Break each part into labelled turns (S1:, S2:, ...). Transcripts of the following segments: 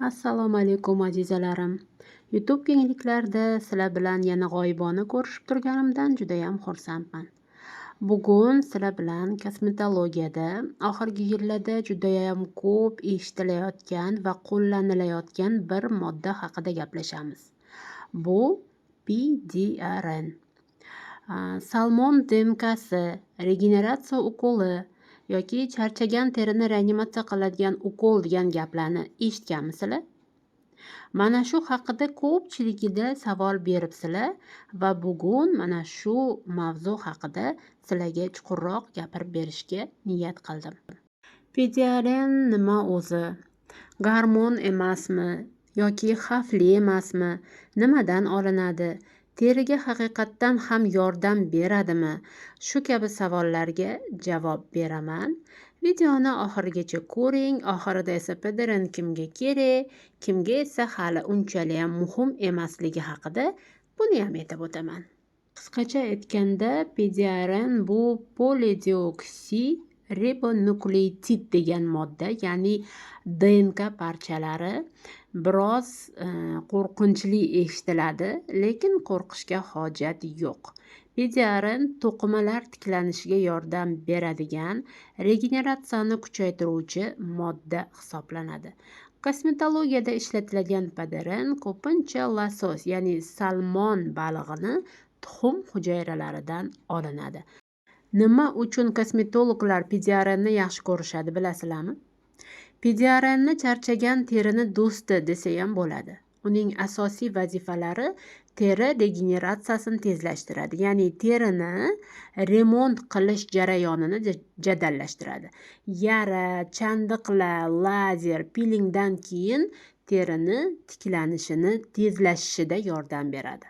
S1: Assalomu alaykum azizalarim. YouTube kengliklarida sizlar bilan yana g'oyibona ko'rishib turganimdan judayam xursandman. Bugun sizlar bilan kosmetologiyada oxirgi yillarda judayam ko'p eshitilayotgan va qo'llanilayotgan bir modda haqida gaplashamiz. Bu PDRN. Salmon DNKsi, regeneratsiya ukoli yoki charchagan terini reanimatsiya qiladigan ukol degan gaplarni eshitganmisizlar? Mana shu haqida ko'pchiligida savol beribsizlar va bugun mana shu mavzu haqida sizlarga chuqurroq gapirib berishga niyat qildim. PDRN nima o'zi? Gormon emasmi yoki xavfli emasmi? Nimadan olinadi? Teriga haqiqatdan ham yordam beradimi? Shu kabi savollarga javob beraman. Videoni oxirigacha ko'ring, oxirida esa PDRN kimga kerak, kimga esa hali unchalik ham muhim emasligi haqida buni ham aytib o'taman. Qisqacha aytganda, PDRN bu polideoksi ribonukleotid degan modda, ya'ni DNK parchalari. Biroz qo'rqinchli eshitiladi, lekin qo'rqishga hojat yo'q. PDRN to'qimalar tiklanishiga yordam beradigan, regeneratsiyani kuchaytiruvchi modda hisoblanadi. Kosmetologiyada ishlatiladigan PDRN ko'pincha losos, ya'ni salmon balig'ini tuxum hujayralaridan olinadi. Nima uchun kosmetologlar PDRNni yaxshi ko'rishadi, bilasizlarmi? PDRNni charchagan terini do'sti desa ham bo'ladi. Uning asosiy vazifalari teri regeneratsiyasini tezlashtiradi, ya'ni terini remont qilish jarayonini jadallashtiradi. Yara, chandiqlar, lazer, pilingdan keyin terini tiklanishini tezlashishida yordam beradi.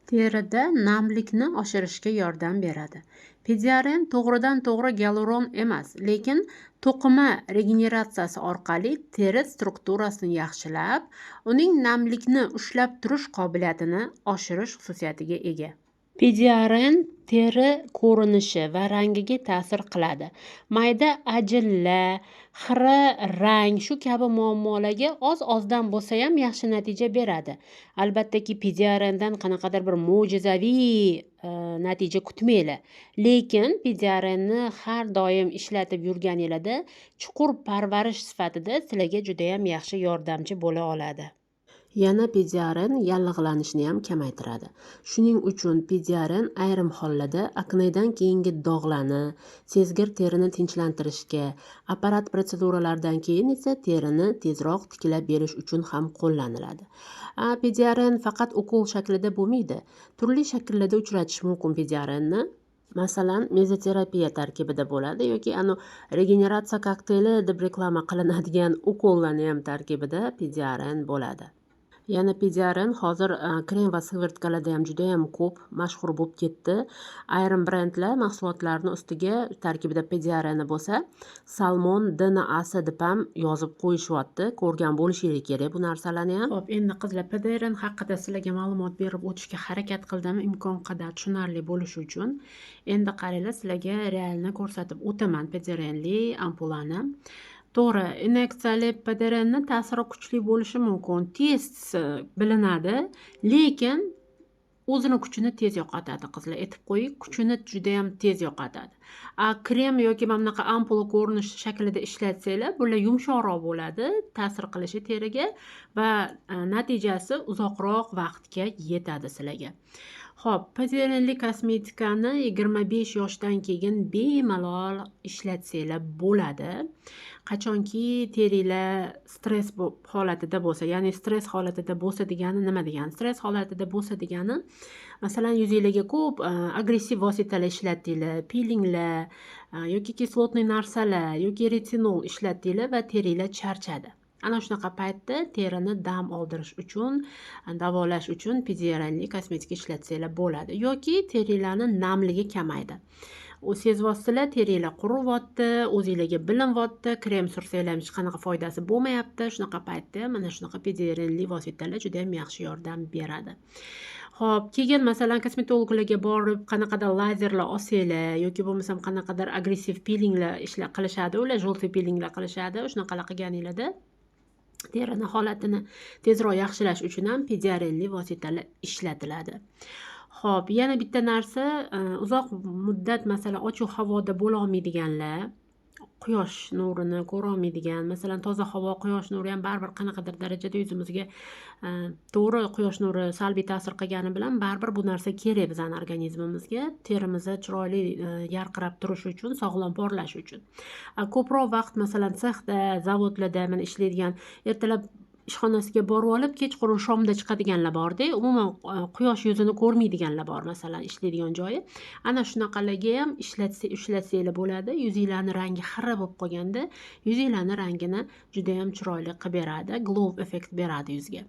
S1: Terida namlikni oshirishga yordam beradi. PDRN to'g'ridan to'g'ri gialuron emas, lekin to'qima regeneratsiyasi orqali teri strukturasini yaxshilab, uning namlikni ushlab turish qobiliyatini oshirish xususiyatiga ega. PDRN teri ko'rinishi va rangiga ta'sir qiladi. Mayda ajinlar, xira rang shu kabi muammolarga oz-ozdan bo'lsa ham yaxshi natija beradi. Albattaki PDRNdan qanaqadir bir mo'jizaviy natija kutmanglar. Lekin PDRNni har doim ishlatib yurganingizda chuqur parvarish sifatida sizlarga juda ham yaxshi yordamchi bo'la oladi. Yana PDRN yallig'lanishni ham kamaytiradi. Shuning uchun PDRN ayrim hollarda aknedan keyingi dog'larni, sezgir terini tinchlantirishga, apparat protseduralaridan keyin esa terini tezroq tiklab berish uchun ham qo'llaniladi. PDRN faqat ukol shaklida bo'lmaydi. Turli shakllarda uchratish mumkin PDRNni. Masalan, mezoterapiya tarkibida bo'ladi yoki regeneratsiya kokteyli deb reklama qilinadigan ukollarni ham tarkibida PDRN bo'ladi. Yana PDRN hozir krem va sivrtkalarda ham juda ham ko'p mashhur bo'lib ketdi. Ayrim brendlar mahsulotlarni ustiga tarkibida PDRN bo'lsa, salmon DNAsi deb ham yozib qo'yishyapti. Ko'rgan bo'lishingiz kerak bu narsalarni ham. Xo'p, endi qizlar, PDRN haqida sizlarga ma'lumot berib o'tishga harakat qildim, imkon qadar tushunarli bo'lishi uchun. Endi qaranglar, sizlarga realni ko'rsatib o'taman PDRNli ampulani. To'g'ri, inyeksiyali PDRNni ta'siri kuchli bo'lishi mumkin, tez bilinadi, lekin o'zini kuchini tez yo'qotadi qizlar. Aytib qo'ying, kuchini juda ham tez yo'qotadi. Krem yoki mana bunaqa ampula ko'rinish shaklida ishlatsanglar, bular yumshoqroq bo'ladi, ta'sir qilishi teriga va natijasi uzoqroq vaqtga yetadi sizlarga. Xo'p, PDRNli kosmetikani 25 yoshdan keyin bemalol ishlatsanglar bo'ladi. Qachonki teringlar stress holatida bo'lsa, ya'ni stress holatida bo'lsa degani nima degani? Stress holatida bo'lsa degani, masalan, yuzingizga ko'p agressiv vositalar ishlatdinglar, pilinglar yoki kislotli narsalar yoki retinol ishlatdinglar va teringlar charchadi. Ana shunaqa paytda terini dam oldirish uchun, davolash uchun PDRNli kosmetika ishlatsanglar bo'ladi. Yoki teringlarni namligi kamaydi. U sezyapsizlar, teringlar quriyapti, o'zingizga bilinyapti, krem sursanglar hech qanaqa foydasi bo'lmayapti. Shunaqa paytda mana shunaqa PDRNli vositalar juda ham yaxshi yordam beradi. Xo'p, keyin masalan kosmetologlarga borib qanaqadir lazerlar olsanglar yoki bo'lmasam qanaqadir agressiv pilinglar qilishadi, ular jeltoy pilinglar qilishadi. Shunaqalar qilganinglarda terini holatini tezroq yaxshilash uchun ham pediarenli vositalar ishlatiladi. Xo'p, yana bitta narsa, uzoq muddat masalan ochiq havoda bo'lolmaydiganlar, quyosh nurini ko'rolmaydigan, masalan toza havo, quyosh nuri ham baribir qanaqadir darajada yuzimizga to'g'ri quyosh nuri salbiy ta'sir qilgani bilan baribir bu narsa kerak bizani organizmimizga, terimizni chiroyli yarqirab turishi uchun, sog'lom porlashi uchun. Ko'proq vaqt masalan sexda, zavodlarda mana ishlaydigan, ertalab ishxonasiga borib olib, kechqurun shomda chiqadiganlar borda, umuman quyosh yuzini ko'rmaydiganlar bor masalan ishlaydigan joyi. Ana shunaqalarga ham ishlatsangiz bo'ladi. Yuzinglarning rangi xira bo'lib qolganda, yuzinglarning rangini juda ham chiroyli qilib beradi, glow effekt beradi yuzga.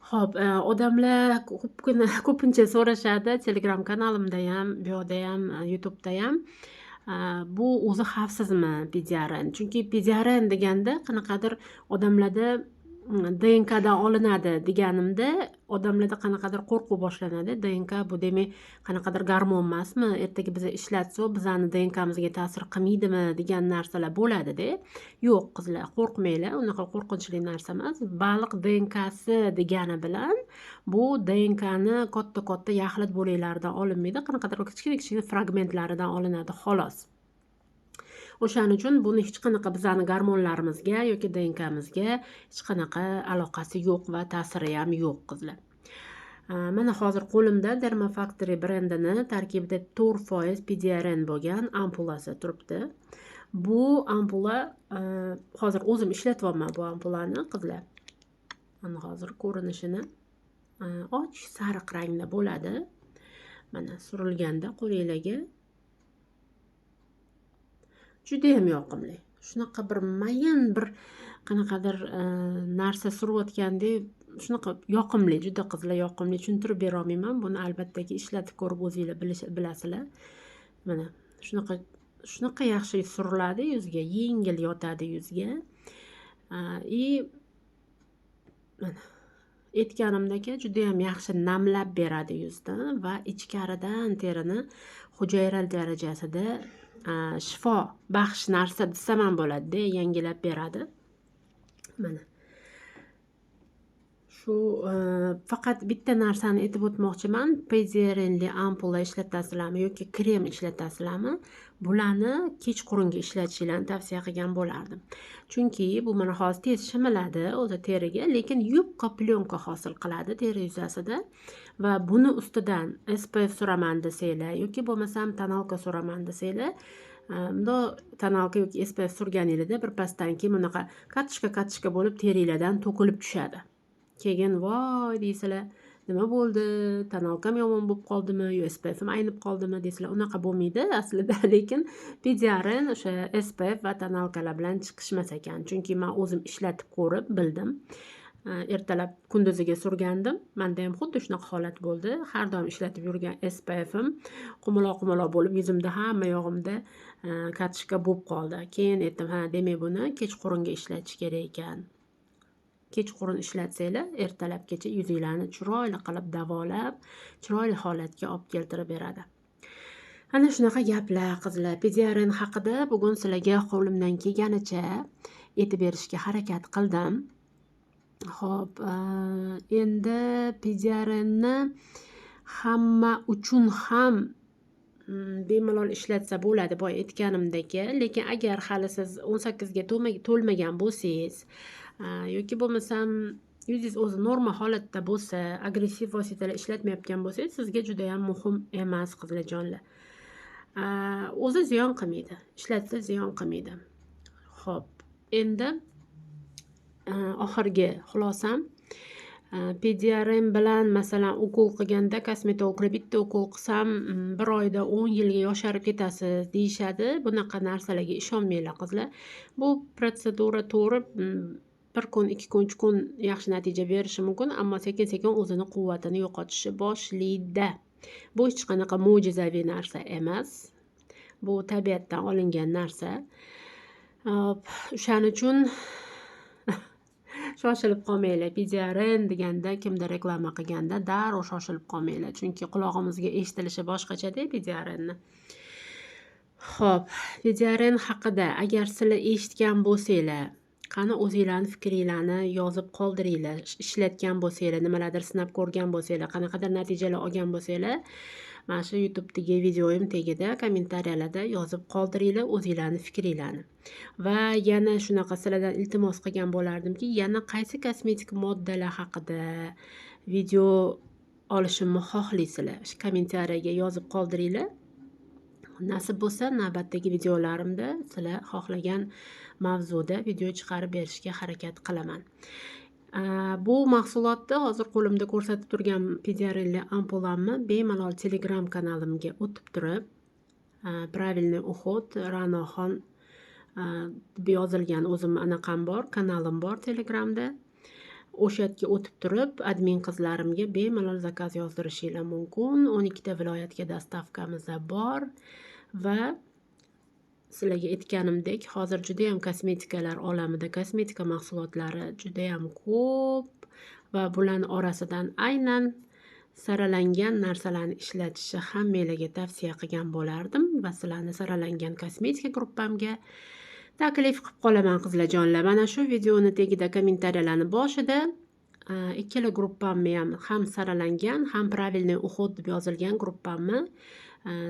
S1: Xo'p, odamlar ko'pincha so'rashadi, Telegram kanalimda ham, bu yoqda ham, YouTube'da ham, bu o'zi xavfsizmi pediaren? Chunki pediaren deganda qanaqadir odamlarda DNK dan olinadi deganimda, odamlarda qanaqadir qo'rquv boshlanadi. DNK bu demak qanaqadir gormon emasmi? Ertaga bizni ishlatsa, bizani DNKmizga ta'sir qilmaydimi degan narsalar bo'ladi-da. Yo'q, qizlar, qo'rqmanglar, unaqa qo'rqinchli narsa emas. Baliq DNKsi degani bilan bu DNKni katta yaxlit bo'laklaridan olinmaydi, qanaqadir kichkina fragmentlaridan olinadi xolos. O'shaning uchun buni hech qanaqa bizani gormonlarimizga yoki DNKmizga hech qanaqa aloqasi yo'q va ta'siri ham yo'q qizlar. Mana hozir qo'limda Dermafactory brendini tarkibida 4% pediaren bo'lgan ampulasi turibdi. Bu ampula hozir o'zim ishlatyapman bu ampulani qizlar. Mana hozir ko'rinishini och sariq rangda bo'ladi. Mana surilganda qo'linglarga juda ham yoqimli. Shunaqa bir mayin bir qanaqadir narsa surayotgandek, shunaqa yoqimli, juda qizlar yoqimli, tushuntirib bera olmayman. Buni albattaki ishlatib ko'rib o'zinglar bilasizlar. Mana shunaqa yaxshi suriladi yuzga, yengil yotadi yuzga. Mana aytganimdek juda ham yaxshi namlab beradi yuzni va ichkaridan terini hujayral darajasida shifo baxsh narsa desam ham bo'ladi-da, yangilab beradi. Mana shu faqat bitta narsani aytib o'tmoqchiman. Pediarenli ampula ishlatasizlarmi yoki krem ishlatasizlarmi? Bularni kechqurunga ishlatishinglarni tavsiya qilgan bo'lardim. Chunki bu mana hozir tez shimiladi o'zi teriga, lekin yupqa plyonka hosil qiladi teri yuzasida va buni ustidan SPF suraman desanglar yoki bo'lmasam tonalka suraman desanglar, bundoq tonalka yoki SPF surganingizda birpasdan keyin bunaqa katishka bo'lib teringlardan to'kilib tushadi. Keyin voy deysizlar, nima bo'ldi? Tonalkam yomon bo'lib qoldimi yo SPFim aynib qoldimi deysizlar. Unaqa bo'lmaydi aslida, lekin pediaren o'sha SPF va tonalkalar bilan chiqishmas ekan. Chunki men o'zim ishlatib ko'rib bildim. Ertalab kunduziga surgandim. Menda ham xuddi shunaqa holat bo'ldi. Har doim ishlatib yurgan SPFim qumuloq bo'lib yuzimda hamma yog'imda katishka bo'lib qoldi. Keyin aytdim, ha, demak buni kechqurunga ishlatish kerak ekan. Kechqurun ishlatsanglar, ertalabgacha yuzinglarni chiroyli qilib davolab, chiroyli holatga olib keltirib beradi. Ana shunaqa gaplar qizlar. Pediaren haqida bugun sizlarga qo'limdan kelganicha aytib berishga harakat qildim. Xo'p, endi pediarenni hamma uchun ham bemalol ishlatsa bo'ladi, boya aytganimdek, lekin agar hali siz 18 ga to'lmagan bo'lsangiz yoki bo'lmasam yuzingiz o'zi normal holatda bo'lsa, agressiv vositalar ishlatmayotgan bo'lsangiz, sizga juda ham muhim emas qizlarjonlar. O'zi ziyon qilmaydi, ishlatsa ziyon qilmaydi. Xo'p, endi oxirgi xulosam, pediaren bilan masalan ukol qilganda kosmetologlar bitta ukol qilsam 1 oyda 10 yilga yosharib ketasiz deyishadi. Bunaqa narsalarga ishonmanglar qizlar. Bu protsedura to'g'ri 1 kun, 2 kun, 3 kun yaxshi natija berishi mumkin, ammo sekin-sekin o'zini quvvatini yo'qotishni boshlaydi. Bu hech qanaqa mo'jizaviy narsa emas. Bu tabiatdan olingan narsa. O'shaning uchun shoshilib qolmanglar. Pediaren deganda, kimdir reklama qilganda darrov shoshilib qolmanglar. Chunki qulog'imizga eshitilishi boshqacha-da pediarenni. Xo'p, pediaren haqida agar sizlar eshitgan bo'lsanglar, qani o'zinglarni fikringlarni yozib qoldiringlar. Ishlatgan bo'lsanglar, nimalardir sinab ko'rgan bo'lsanglar, qanaqadir natijalar olgan bo'lsanglar, mana shu YouTube'dagi videoyim tagida kommentariyalarda yozib qoldiringlar o'zinglarni fikringlarni. Va yana shunaqa sizlardan iltimos qilgan bo'lardimki, yana qaysi kosmetik moddalar haqida video olishimni xohlaysizlar, shu kommentariyaga yozib qoldiringlar. Nasib bo'lsa, navbatdagi videolarimda sizlar xohlagan mavzuda video chiqarib berishga harakat qilaman. Bu mahsulotni hozir qo'limda ko'rsatib turgan Pediarelli ampulamni bemalol Telegram kanalimga o'tib turib, Правильный уход Ra'noxon deb yozilgan o'zim anaqam bor, kanalim bor Telegramda. O'sha yerga o'tib turib, admin qizlarimga bemalol zakaz yozdirishinglar mumkin. 12 ta viloyatga dostavkamiz bor va sizlarga aytganimdek, hozir juda ham kosmetikalar olamida kosmetika mahsulotlari juda ham ko'p va bularning orasidan aynan saralangan narsalarni ishlatishni hammanglarga tavsiya qilgan bo'lardim va sizlarni saralangan kosmetika gruppamga taklif qilib qolaman qizlarjonlar. Mana shu videoni tagida kommentariyalarning boshida ikkala gruppamni ham saralangan, ham Правильный уход deb yozilgan gruppamni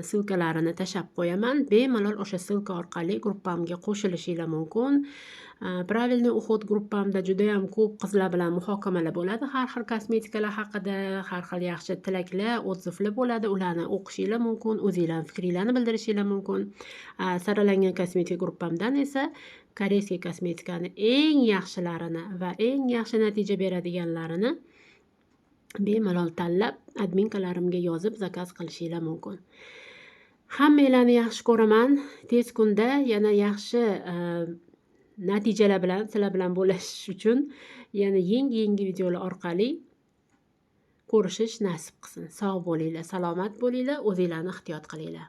S1: silkalarini tashlab qo'yaman. Bemalol o'sha silka orqali gruppamga qo'shilishinglar mumkin. Правильный уход gruppamda juda ham ko'p qizlar bilan muhokamalar bo'ladi. Har xil kosmetikalar haqida, har xil yaxshi tilaklar, odzivlar bo'ladi. Ularni o'qishinglar mumkin, o'zinglarning fikringlarni bildirishinglar mumkin. Saralangan kosmetika gruppamdan esa koreyskiy kosmetikani eng yaxshilarini va eng yaxshi natija beradiganlarini bemalol tanlab adminkalarimga yozib zakaz qilishinglar mumkin. Hammanglarni yaxshi ko'raman. Tez kunda yana yaxshi natijalar bilan sizlar bilan bo'lashish uchun yana yangi videolar orqali ko'rishish nasib qilsin. Sog' bo'linglar, salomat bo'linglar, o'zinglarni ehtiyot qilinglar.